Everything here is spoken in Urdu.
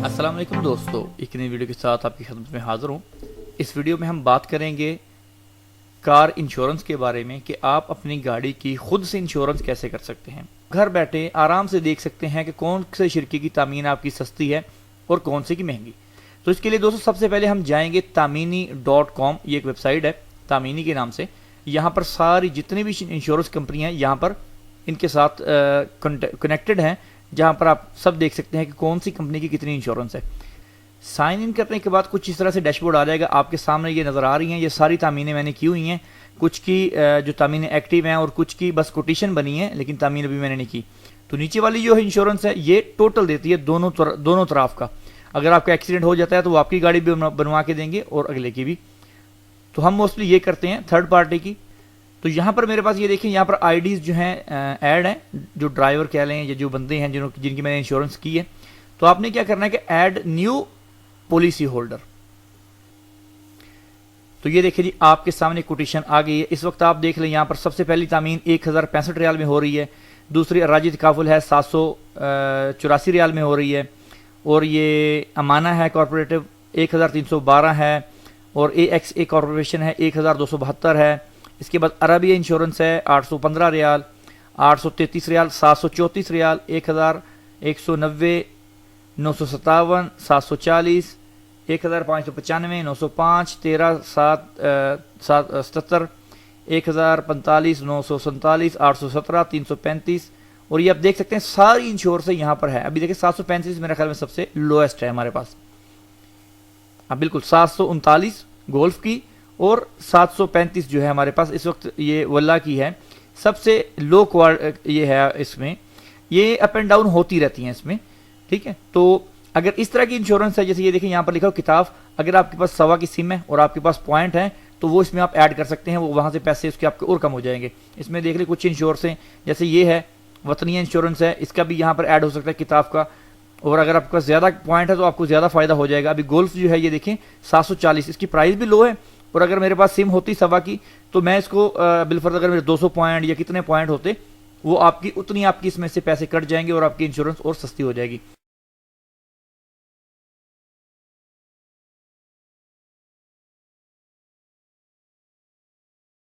السلام علیکم دوستو، ایک نئی ویڈیو کے ساتھ آپ کی خدمت میں حاضر ہوں۔ اس ویڈیو میں ہم بات کریں گے کار انشورنس کے بارے میں کہ آپ اپنی گاڑی کی خود سے انشورنس کیسے کر سکتے ہیں۔ گھر بیٹھے آرام سے دیکھ سکتے ہیں کہ کون سے شرکے کی تامین آپ کی سستی ہے اور کون سے کی مہنگی۔ تو اس کے لیے دوستو سب سے پہلے ہم جائیں گے تامینی.com، یہ ایک ویب سائٹ ہے تامینی کے نام سے۔ یہاں پر ساری جتنی بھی انشورنس کمپنیاں ہیں یہاں پر ان کے ساتھ کنیکٹڈ ہیں، جہاں پر آپ سب دیکھ سکتے ہیں کہ کون سی کمپنی کی کتنی انشورنس ہے۔ سائن ان کرنے کے بعد کچھ اس طرح سے ڈیش بورڈ آ جائے گا، آپ کے سامنے یہ نظر آ رہی ہیں، یہ ساری تامینیں میں نے کی ہوئی ہیں۔ کچھ کی جو تامینیں ایکٹیو ہیں اور کچھ کی بس کوٹیشن بنی ہے، لیکن تامین ابھی میں نے نہیں کی۔ تو نیچے والی جو انشورنس ہے یہ ٹوٹل دیتی ہے دونوں طرف کا۔ اگر آپ کا ایکسیڈنٹ ہو جاتا ہے تو وہ آپ کی گاڑی بھی بنوا کے دیں گے اور اگلے کی بھی۔ تو ہم موسٹلی یہ کرتے ہیں تھرڈ پارٹی کی۔ تو یہاں پر میرے پاس یہ دیکھیں، یہاں پر آئی ڈیز جو ہیں ایڈ ہیں، جو ڈرائیور کہہ لیں یا جو بندے ہیں جن کی میں نے انشورنس کی ہے۔ تو آپ نے کیا کرنا ہے کہ ایڈ نیو پالیسی ہولڈر۔ تو یہ دیکھیں جی، آپ کے سامنے کوٹیشن آ گئی ہے۔ اس وقت آپ دیکھ لیں یہاں پر سب سے پہلی تامین 1065 ریال میں ہو رہی ہے، دوسری اراجی تکافل ہے 784 ریال میں ہو رہی ہے، اور یہ امانہ ہے کارپوریٹو 1312 ہے، اور اے ایکس اے کارپوریشن ہے 1272 ہے۔ اس کے بعد عربیہ انشورنس ہے 815 ریال، 833 ریال، 734 ریال، 1190، 957، 740، 1595، 905، 1377، 1045، 947، 817، 335۔ اور یہ آپ دیکھ سکتے ہیں ساری انشورنس یہاں پر ہے۔ ابھی دیکھیں 735 میرے خیال میں سب سے لویسٹ ہے ہمارے پاس۔ اب بالکل 739 گولف کی اور 735 جو ہے ہمارے پاس اس وقت یہ واللہ کی ہے، سب سے لو یہ ہے۔ اس میں یہ اپ اینڈ ڈاؤن ہوتی رہتی ہیں اس میں، ٹھیک ہے۔ تو اگر اس طرح کی انشورنس ہے، جیسے یہ دیکھیں یہاں پر لکھا ہو کتاب، اگر آپ کے پاس 100 کی سم ہے اور آپ کے پاس پوائنٹ ہیں تو وہ اس میں آپ ایڈ کر سکتے ہیں، وہ وہاں سے پیسے اس کے آپ کے اور کم ہو جائیں گے۔ اس میں دیکھ لیں کچھ انشورنس ہیں، جیسے یہ ہے وطنیہ انشورنس ہے، اس کا بھی یہاں پر ایڈ ہو سکتا ہے کتاب کا، اور اگر آپ کے پاس زیادہ پوائنٹ ہے تو آپ کو زیادہ فائدہ ہو جائے گا۔ ابھی گولف جو ہے یہ دیکھیں 740، اس کی پرائز بھی لو ہے، اور اگر میرے پاس سم ہوتی 100 کی تو میں اس کو بالفرض اگر میرے 200 پوائنٹ یا کتنے پوائنٹ ہوتے، وہ آپ کی اتنی آپ کی اس میں سے پیسے کٹ جائیں گے اور آپ کی انشورنس اور سستی ہو جائے گی۔